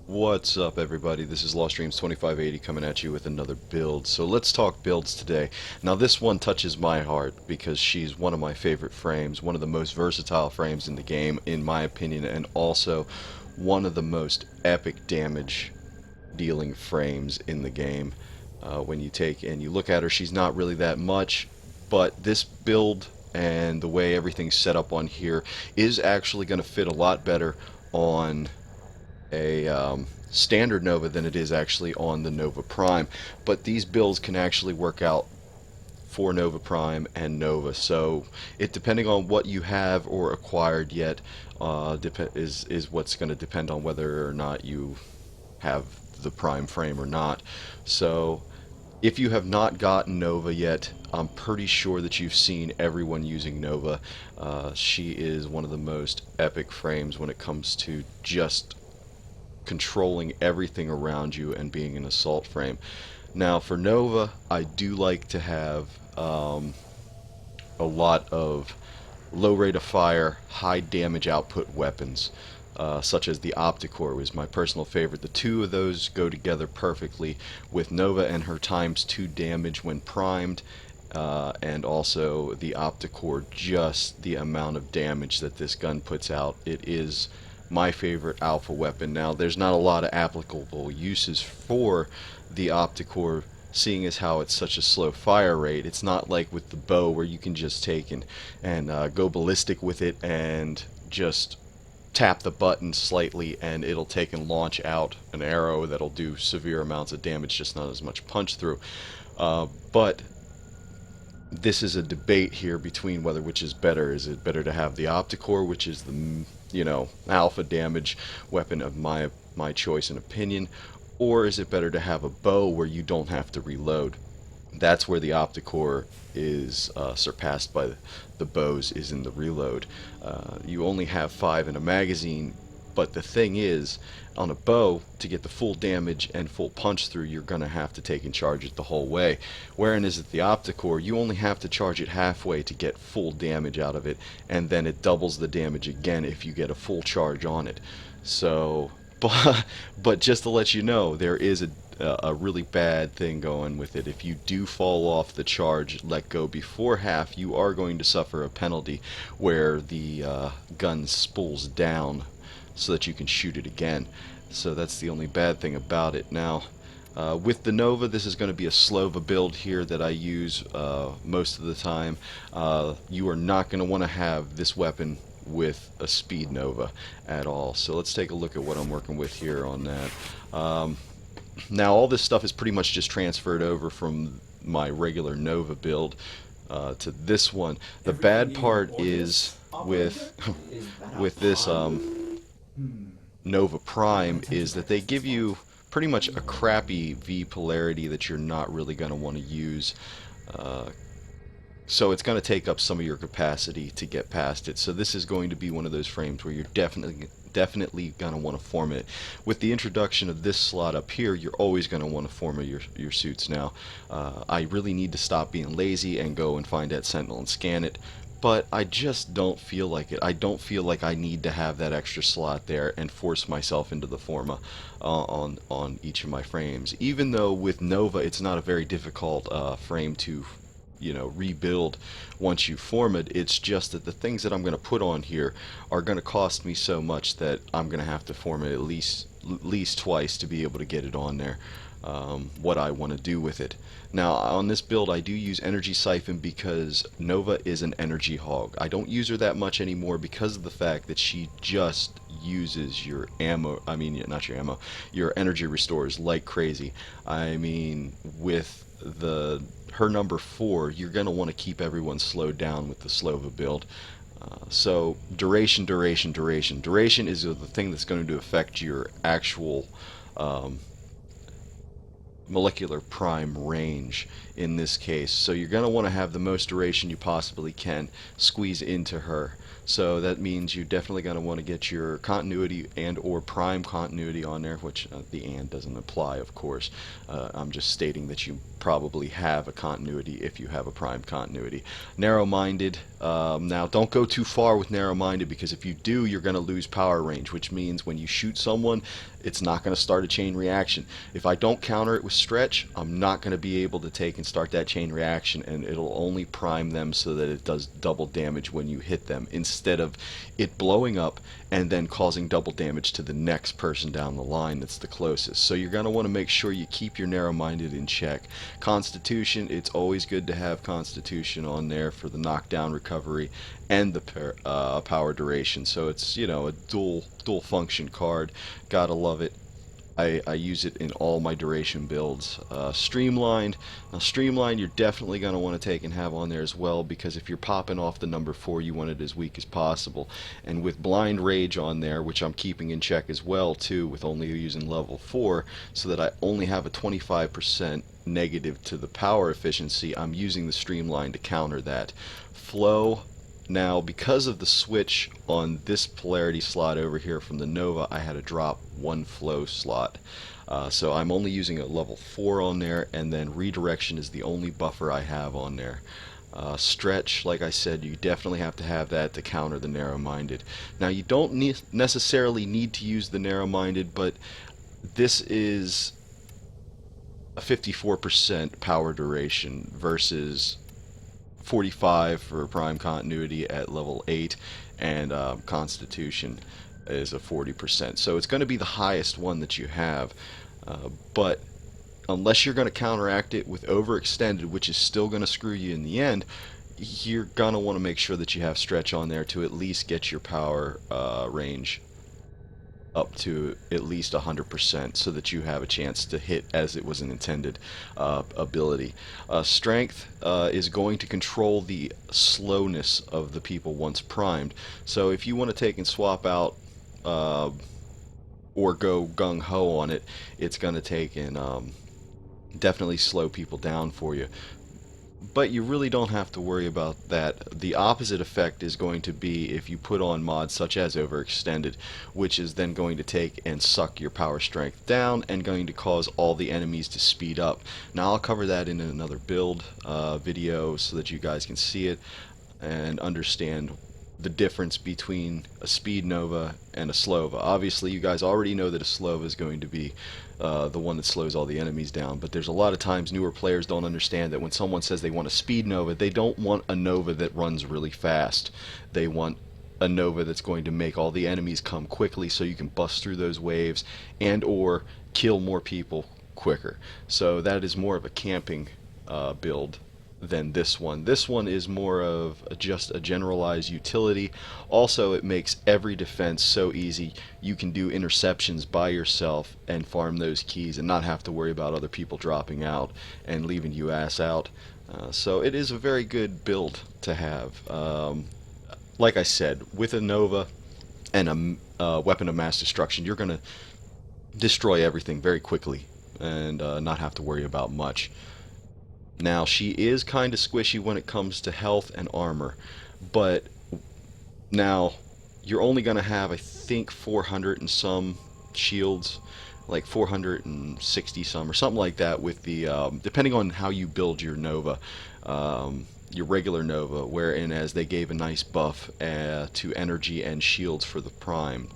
What's up, everybody? This is Lost Dreams 2580 coming at you with another build. So let's talk builds today. Now this one touches my heart because she's one of my favorite frames, one of the most versatile frames in the game in my opinion, and also one of the most epic damage dealing frames in the game. When you take and you look at her, she's not really that much, but this build and the way everything's set up on here is actually going to fit a lot better on a standard Nova than it is actually on the Nova Prime. But these builds can actually work out for Nova Prime and Nova. So it depending on what you have or acquired yet is what's going to depend on whether or not you have the Prime frame or not. So if you have not gotten Nova yet, I'm pretty sure that you've seen everyone using Nova. She is one of the most epic frames when it comes to just controlling everything around you and being an assault frame. Now for Nova, I do like to have a lot of low rate of fire, high damage output weapons, such as the Opticor was my personal favorite. The two of those go together perfectly with Nova and her times 2 damage when primed, and also the Opticor, just the amount of damage that this gun puts out. It is my favorite alpha weapon. Now, there's not a lot of applicable uses for the Opticor, seeing as how it's such a slow fire rate. It's not like with the bow where you can just take and go ballistic with it and just tap the button slightly and it'll take and launch out an arrow that'll do severe amounts of damage, just not as much punch through. But this is a debate here between whether which is better. Is it better to have the Opticor, which is the alpha damage weapon of my choice and opinion, or is it better to have a bow where you don't have to reload? That's where the Opticor is surpassed by the bows, is in the reload. You only have 5 in a magazine, but the thing is, on a bow, to get the full damage and full punch through, you're going to have to take and charge it the whole way. Whereas at the Opticor, you only have to charge it halfway to get full damage out of it, and then it doubles the damage again if you get a full charge on it. So, but just to let you know, there is a really bad thing going with it. If you do fall off the charge, let go before half, you are going to suffer a penalty where the gun spools down so that you can shoot it again. So that's the only bad thing about it. Now, with the Nova, this is going to be a Slova build here that I use most of the time. You are not going to want to have this weapon with a Speed Nova at all. So let's take a look at what I'm working with here on that. Now all this stuff is pretty much just transferred over from my regular Nova build to this one. The bad part is with with this Nova Prime is that they give you pretty much a crappy V polarity that you're not really going to want to use. So it's going to take up some of your capacity to get past it. So this is going to be one of those frames where you're definitely going to want to form it. With the introduction of this slot up here, you're always going to want to form your suits now. I really need to stop being lazy and go and find that Sentinel and scan it, but I just don't feel like it. I don't feel like I need to have that extra slot there and force myself into the forma on each of my frames. Even though with Nova it's not a very difficult frame to rebuild once you form it. It's just that the things that I'm going to put on here are going to cost me so much that I'm going to have to form it at least twice to be able to get it on there. What I want to do with it. Now on this build I do use Energy Siphon because Nova is an energy hog. I don't use her that much anymore because of the fact that she just uses your ammo, not your ammo, your energy restores like crazy. I mean, with her number 4, you're going to want to keep everyone slowed down with the Slova build. So duration is the thing that's going to affect your actual molecular prime range in this case. So you're going to want to have the most duration you possibly can squeeze into her So that means you're definitely going to want to get your continuity and or prime continuity on there, which the and doesn't apply, of course. I'm just stating that you probably have a continuity if you have a prime continuity. Narrow-minded, now don't go too far with narrow-minded, because if you do, you're going to lose power range, which means when you shoot someone, it's not going to start a chain reaction. If I don't counter it with stretch, I'm not going to be able to take and start that chain reaction, and it'll only prime them so that it does double damage when you hit them, instead of it blowing up and then causing double damage to the next person down the line that's the closest. So you're going to want to make sure you keep your narrow-minded in check. Constitution, it's always good to have Constitution on there for the knockdown recovery and the power duration. So it's, you know, a dual function card. Gotta love it. I use it in all my duration builds. Streamlined. Now, Streamlined, you're definitely going to want to take and have on there as well, because if you're popping off the number 4, you want it as weak as possible. And with Blind Rage on there, which I'm keeping in check as well, too, with only using level 4, so that I only have a 25% negative to the power efficiency, I'm using the Streamline to counter that. Flow. Now, because of the switch on this polarity slot over here from the Nova, I had to drop one flow slot. So I'm only using a level 4 on there, and then redirection is the only buffer I have on there. Stretch, like I said, you definitely have to have that to counter the narrow-minded. Now, you don't necessarily need to use the narrow-minded, but this is a 54% power duration versus 45 for prime continuity at level 8, and Constitution is a 40%. So it's going to be the highest one that you have, but unless you're going to counteract it with overextended, which is still going to screw you in the end, you're going to want to make sure that you have stretch on there to at least get your power range up to at least 100%, so that you have a chance to hit as it was an intended ability. Strength is going to control the slowness of the people once primed. So if you want to take and swap out or go gung-ho on it, it's going to take and definitely slow people down for you. But you really don't have to worry about that. The opposite effect is going to be if you put on mods such as overextended, which is then going to take and suck your power strength down and going to cause all the enemies to speed up. Now, I'll cover that in another build video so that you guys can see it and understand the difference between a Speed Nova and a Slova. Obviously, you guys already know that a Slova is going to be the one that slows all the enemies down, but there's a lot of times newer players don't understand that when someone says they want a Speed Nova, they don't want a Nova that runs really fast. They want a Nova that's going to make all the enemies come quickly so you can bust through those waves and or kill more people quicker. So that is more of a camping build than this one. This one is more of just a generalized utility. Also, it makes every defense so easy. You can do interceptions by yourself and farm those keys and not have to worry about other people dropping out and leaving you ass out. So it is a very good build to have. Like I said, with a Nova and a weapon of mass destruction, you're going to destroy everything very quickly and not have to worry about much. Now, she is kind of squishy when it comes to health and armor, but now you're only going to have, I think, 400 and some shields, like 460 some or something like that, with the depending on how you build your Nova, your regular Nova, wherein as they gave a nice buff to energy and shields for the prime.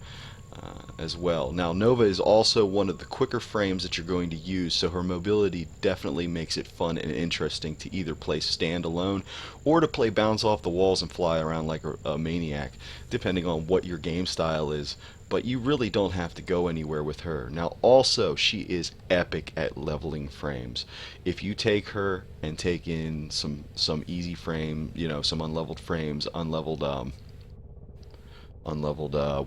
As well. Now, Nova is also one of the quicker frames that you're going to use, so her mobility definitely makes it fun and interesting to either play standalone or to play bounce off the walls and fly around like a maniac, depending on what your game style is. But you really don't have to go anywhere with her. Now, also, she is epic at leveling frames. If you take her and take in some easy frame, you know, some unleveled frames, unleveled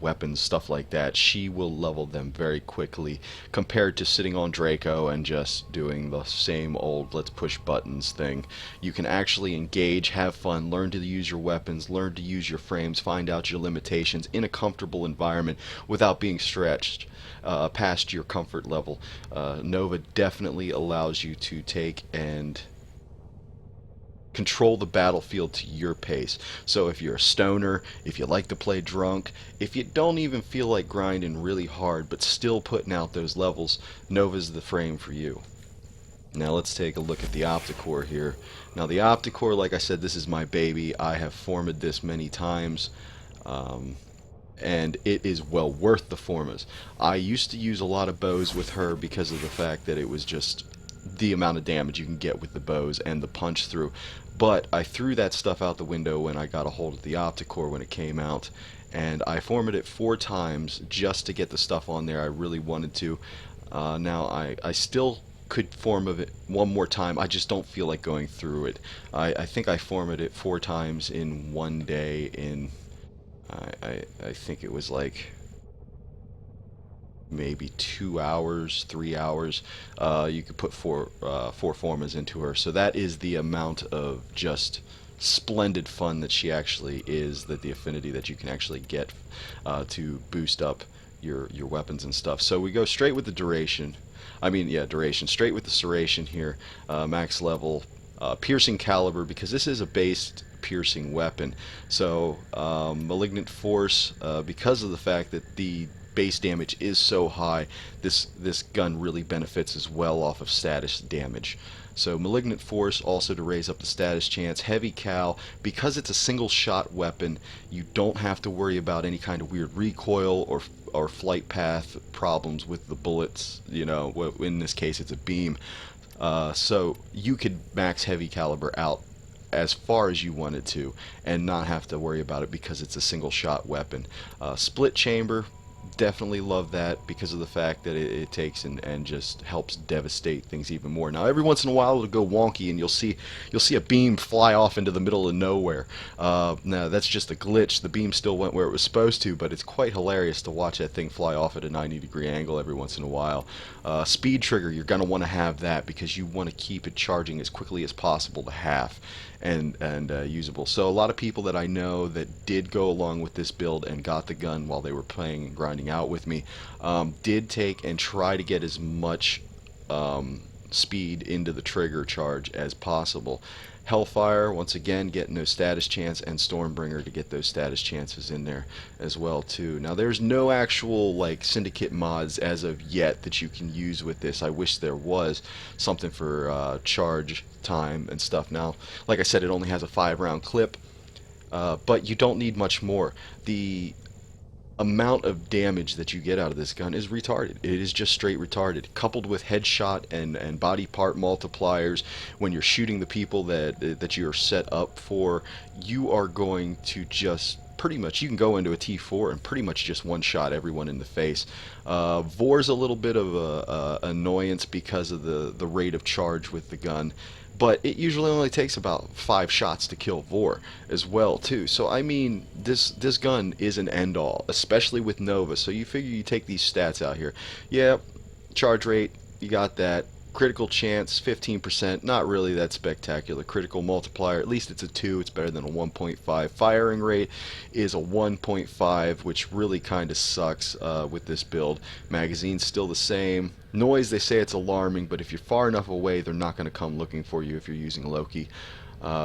weapons, stuff like that, she will level them very quickly compared to sitting on Draco and just doing the same old let's push buttons thing. You can actually engage, have fun, learn to use your weapons, learn to use your frames, find out your limitations in a comfortable environment without being stretched past your comfort level. Nova definitely allows you to take and control the battlefield to your pace. So if you're a stoner, if you like to play drunk, if you don't even feel like grinding really hard but still putting out those levels, Nova's the frame for you. Now let's take a look at the Opticor here. Now the Opticor, like I said, this is my baby. I have formed this many times. And it is well worth the formas. I used to use a lot of bows with her because of the fact that it was just the amount of damage you can get with the bows and the punch through. But I threw that stuff out the window when I got a hold of the Opticor when it came out, and I formed it 4 times just to get the stuff on there I really wanted to. Now I still could form of it one more time. I just don't feel like going through it. I think I formed it 4 times in one day in I think it was like maybe 2 hours, 3 hours. You could put four formas into her. So that is the amount of just splendid fun that she actually is, that the affinity that you can actually get to boost up your weapons and stuff. So we go straight with the duration. I mean, yeah, duration. Straight with the serration here. Max level. Piercing caliber, because this is a based piercing weapon. So malignant force, because of the fact that the base damage is so high, this gun really benefits as well off of status damage. So malignant force also to raise up the status chance. Heavy cal, because it's a single shot weapon, you don't have to worry about any kind of weird recoil or flight path problems with the bullets. You know, in this case it's a beam. So you could max heavy caliber out as far as you wanted to and not have to worry about it because it's a single shot weapon. Split chamber, definitely love that because of the fact that it takes and just helps devastate things even more. Now every once in a while it'll go wonky and you'll see a beam fly off into the middle of nowhere. Now that's just a glitch. The beam still went where it was supposed to, but it's quite hilarious to watch that thing fly off at a 90-degree angle every once in a while. Speed trigger, you're going to want to have that because you want to keep it charging as quickly as possible to half and usable. So a lot of people that I know that did go along with this build and got the gun while they were playing and grinding out with me did take and try to get as much speed into the trigger charge as possible. Hellfire, once again, getting those status chance, and Stormbringer to get those status chances in there as well too. Now there's no actual like syndicate mods as of yet that you can use with this. I wish there was something for charge time and stuff. Now like I said, it only has a 5-round clip, but you don't need much more. The amount of damage that you get out of this gun is retarded. It is just straight retarded. Coupled with headshot and body part multipliers, when you're shooting the people that you're set up for, you are going to just pretty much, you can go into a T4 and pretty much just one-shot everyone in the face. Vor's a little bit of a annoyance because of the rate of charge with the gun, but it usually only takes about 5 shots to kill Vor as well too. So I mean, this gun is an end-all, especially with Nova. So you figure you take these stats out here. Yeah, charge rate, you got that. Critical chance, 15%, not really that spectacular. Critical multiplier, at least it's a 2, it's better than a 1.5. Firing rate is a 1.5, which really kind of sucks with this build. Magazine's still the same. Noise, they say it's alarming, but if you're far enough away, they're not going to come looking for you if you're using Loki.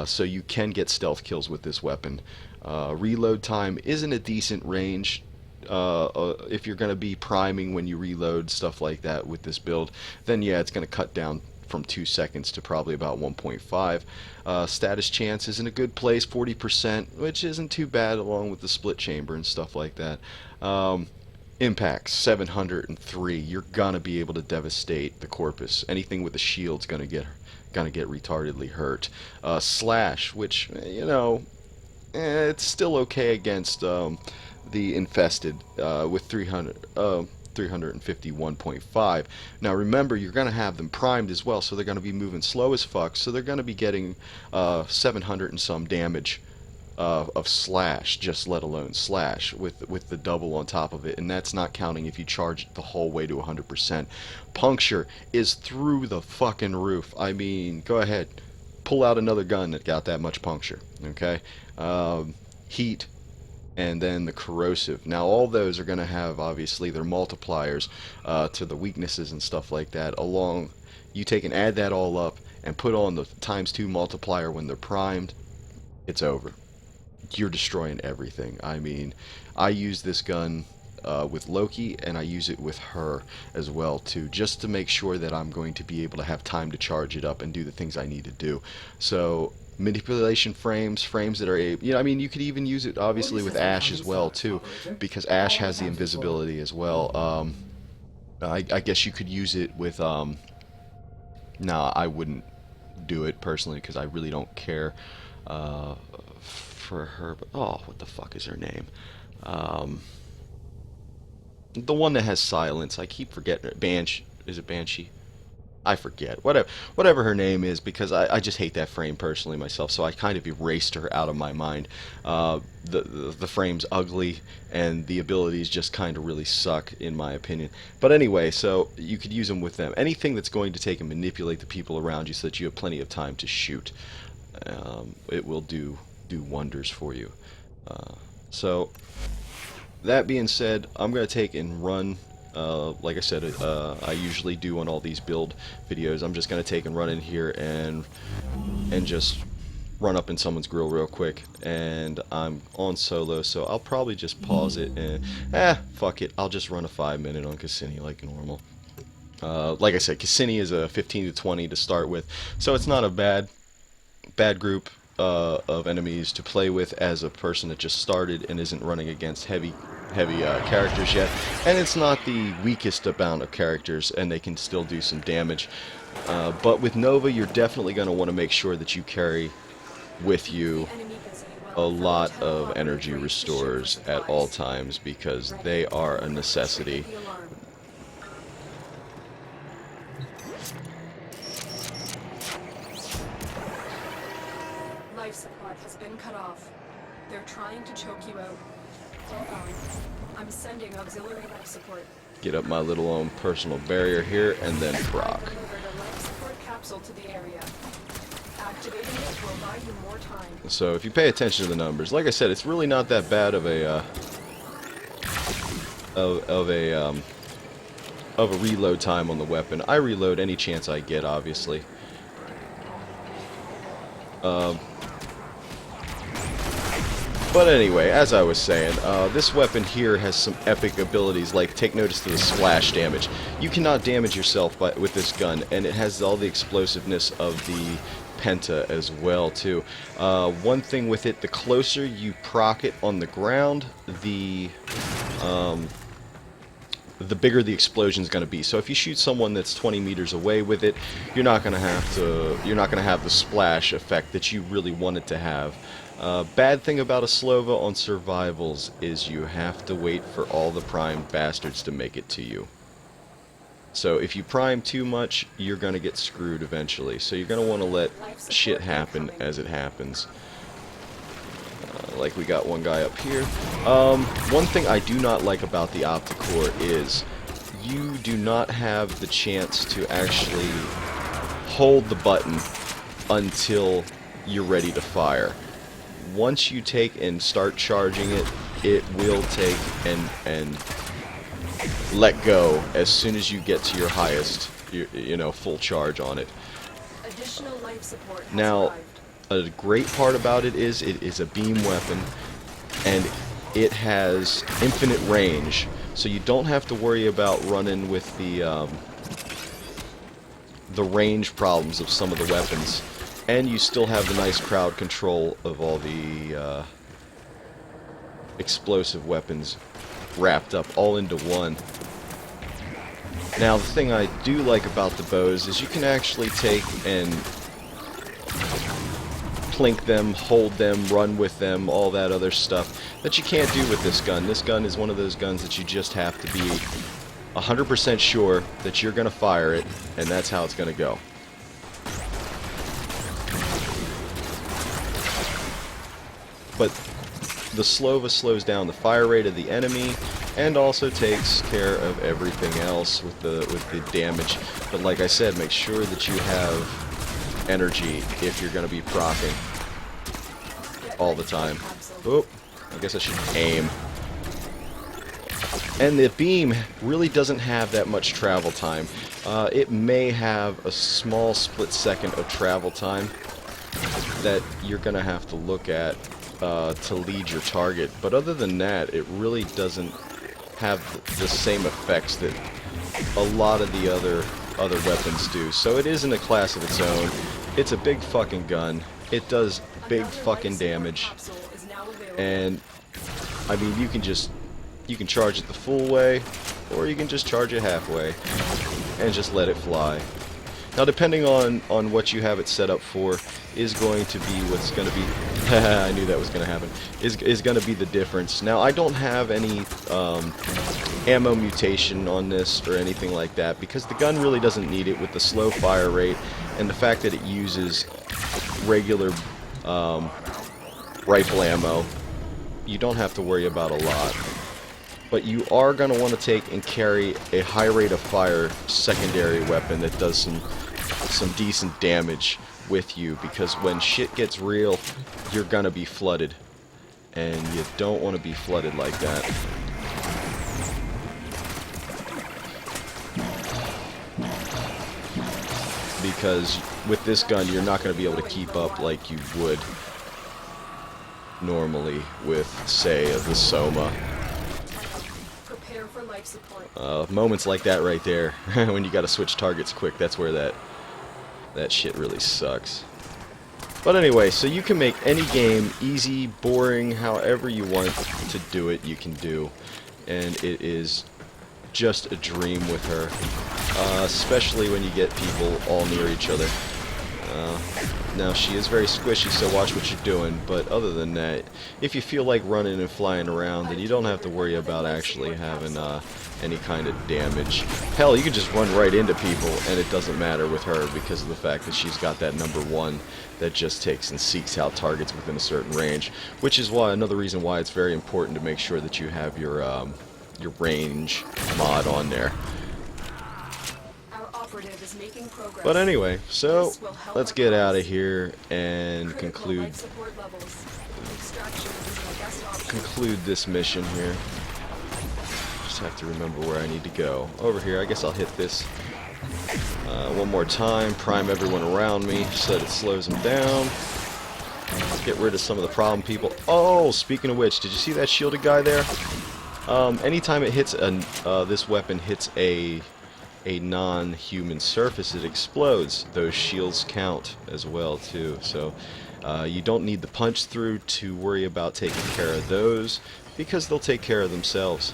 So you can get stealth kills with this weapon. Reload time isn't a decent range. If you're going to be priming when you reload, stuff like that with this build, then yeah, it's going to cut down from 2 seconds to probably about 1.5. Status chance is in a good place, 40%, which isn't too bad along with the split chamber and stuff like that. Impact 703. You're gonna be able to devastate the corpus. Anything with a shield's gonna get retardedly hurt. Slash, which it's still okay against the infested with 351.5. Now remember, you're going to have them primed as well, so they're going to be moving slow as fuck, so they're going to be getting 700 and some damage of slash, just let alone slash, with the double on top of it, and that's not counting if you charge it the whole way to 100%. Puncture is through the fucking roof. I mean, go ahead, pull out another gun that got that much puncture, okay? Heat, and then the corrosive. Now all those are going to have obviously their multipliers to the weaknesses and stuff like that. You take and add that all up, and put on the ×2 multiplier when they're primed, it's over. You're destroying everything. I mean, I use this gun with Loki, and I use it with her as well too, just to make sure that I'm going to be able to have time to charge it up and do the things I need to do. So manipulation frames that are able, I mean, you could even use it obviously with Ash as well too, because Ash has the invisibility as well. I guess you could use it with no, I wouldn't do it personally because I really don't care for her. But oh, what the fuck is her name? The one that has silence. I keep forgetting it. Banshee. Is it Banshee? I forget. Whatever her name is, because I just hate that frame personally myself, so I kind of erased her out of my mind. The frame's ugly, and the abilities just kind of really suck, in my opinion. But anyway, so you could use them with them. Anything that's going to take and manipulate the people around you so that you have plenty of time to shoot. It will do wonders for you. So, that being said, I'm going to take and run, like I said, I usually do on all these build videos. I'm just going to take and run in here and just run up in someone's grill real quick. And I'm on solo, so I'll probably just pause it and, fuck it. I'll just run a 5-minute on Cassini like normal. Like I said, Cassini is a 15 to 20 to start with, so it's not a bad group of enemies to play with as a person that just started and isn't running against heavy characters yet, and it's not the weakest amount of characters, and they can still do some damage. But with Nova, you're definitely going to want to make sure that you carry with you a lot of energy restorers at all times, because they are a necessity. Life support has been cut off. They're trying to choke you out. Hold on. I'm sending auxiliary life support. Get up my little own personal barrier here, and then proc. I've delivered a life support capsule to the area. Activating it will buy you more time. So if you pay attention to the numbers, like I said, it's really not that bad of a reload time on the weapon. I reload any chance I get, obviously. But anyway, as I was saying, this weapon here has some epic abilities, like take notice to the splash damage. You cannot damage yourself with this gun, and it has all the explosiveness of the Penta as well too. One thing with it, the closer you proc it on the ground, the bigger the explosion is going to be. So if you shoot someone that's 20 meters away with it, you're not going to have the splash effect that you really want it to have. Bad thing about a Slova on survivals is you have to wait for all the primed bastards to make it to you. So if you prime too much, you're going to get screwed eventually. So you're going to want to let shit happen as it happens. Like we got one guy up here. One thing I do not like about the Opticor is you do not have the chance to actually hold the button until you're ready to fire. Once you take and start charging it, it will take and let go as soon as you get to your highest, full charge on it. Additional life support has Now, arrived. a great part about it is a beam weapon, and it has infinite range, so you don't have to worry about running with the range problems of some of the weapons. And you still have the nice crowd control of all the explosive weapons wrapped up all into one. Now, the thing I do like about the bows is you can actually take and plink them, hold them, run with them, all that other stuff that you can't do with this gun. This gun is one of those guns that you just have to be 100% sure that you're going to fire it, and that's how it's going to go. But the Slova slows down the fire rate of the enemy and also takes care of everything else with the damage. But like I said, make sure that you have energy if you're going to be proccing all the time. Oh, I guess I should aim. And the beam really doesn't have that much travel time. It may have a small split second of travel time that you're going to have to look at to lead your target. But other than that, it really doesn't have the same effects that a lot of the other weapons do. So it is in a class of its own. It's a big fucking gun. It does big fucking damage. And I mean, you can charge it the full way, or you can just charge it halfway and just let it fly. Now, depending on what you have it set up for, is going to be what's going to be. I knew that was going to happen. Is going to be the difference. Now, I don't have any ammo mutation on this or anything like that because the gun really doesn't need it with the slow fire rate and the fact that it uses regular rifle ammo. You don't have to worry about a lot. But you are going to want to take and carry a high rate of fire secondary weapon that does some decent damage with you, because when shit gets real, you're going to be flooded. And you don't want to be flooded like that. Because with this gun, you're not going to be able to keep up like you would normally with, say, the Soma. For life support. Moments like that right there, when you gotta switch targets quick, that's where that shit really sucks. But anyway, so you can make any game easy, boring, however you want to do it, you can do. And it is just a dream with her. Especially when you get people all near each other. Now, she is very squishy, so watch what you're doing, but other than that, if you feel like running and flying around, then you don't have to worry about actually having any kind of damage. Hell, you can just run right into people, and it doesn't matter with her because of the fact that she's got that #1 that just takes and seeks out targets within a certain range, which is why another reason why it's very important to make sure that you have your range mod on there. But anyway, so let's get out of here and conclude this mission here. Just have to remember where I need to go. Over here, I guess I'll hit this one more time, prime everyone around me so that it slows them down. Get rid of some of the problem people. Oh, speaking of which, did you see that shielded guy there? Anytime it hits this weapon hits a non-human surface, it explodes. Those shields count as well too, so you don't need the punch through to worry about taking care of those because they'll take care of themselves.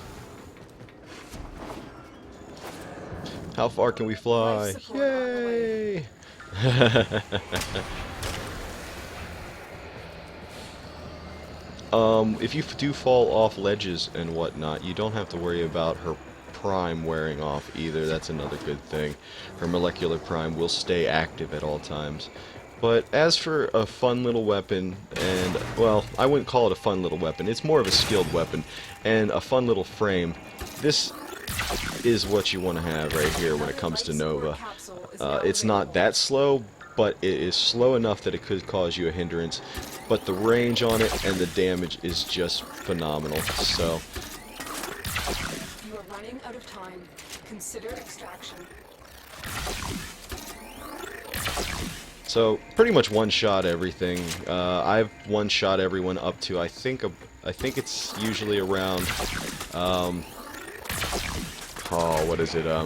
How far can we fly? Yay! If you do fall off ledges and whatnot, you don't have to worry about her prime wearing off either. That's another good thing. Her molecular prime will stay active at all times. But as for a fun little weapon, and, well, I wouldn't call it a fun little weapon. It's more of a skilled weapon and a fun little frame. This is what you want to have right here when it comes to Nova. It's not that slow, but it is slow enough that it could cause you a hindrance. But the range on it and the damage is just phenomenal. So running out of time. Consider extraction. So pretty much one-shot everything. I've one-shot everyone up to I think it's usually around what is it? I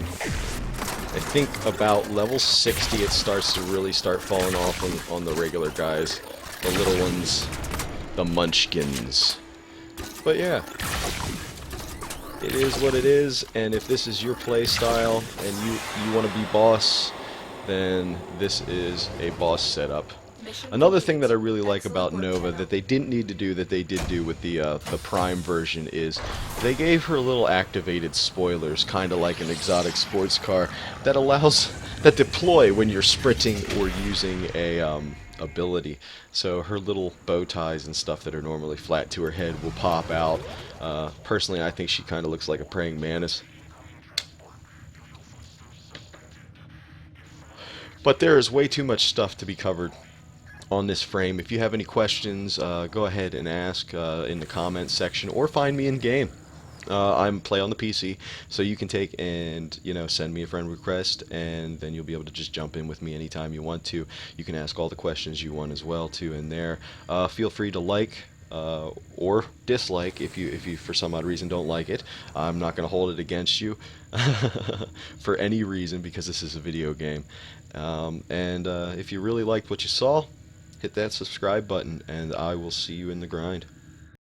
think about level 60 it starts to really start falling off on the regular guys, the little ones, the munchkins. But yeah. It is what it is, and if this is your play style and you want to be boss, then this is a boss setup. Another thing that I really like about Nova that they didn't need to do that they did do with the Prime version is they gave her little activated spoilers, kind of like an exotic sports car, that deploy when you're sprinting or using a ability. So her little bow ties and stuff that are normally flat to her head will pop out. Personally, I think she kind of looks like a praying mantis. But there is way too much stuff to be covered on this frame. If you have any questions, go ahead and ask in the comments section or find me in game. I'm play on the PC, so you can take and send me a friend request, and then you'll be able to just jump in with me anytime you want to. You can ask all the questions you want as well too in there. Feel free to like or dislike if you for some odd reason don't like it. I'm not going to hold it against you for any reason because this is a video game. And if you really liked what you saw, hit that subscribe button, and I will see you in the grind.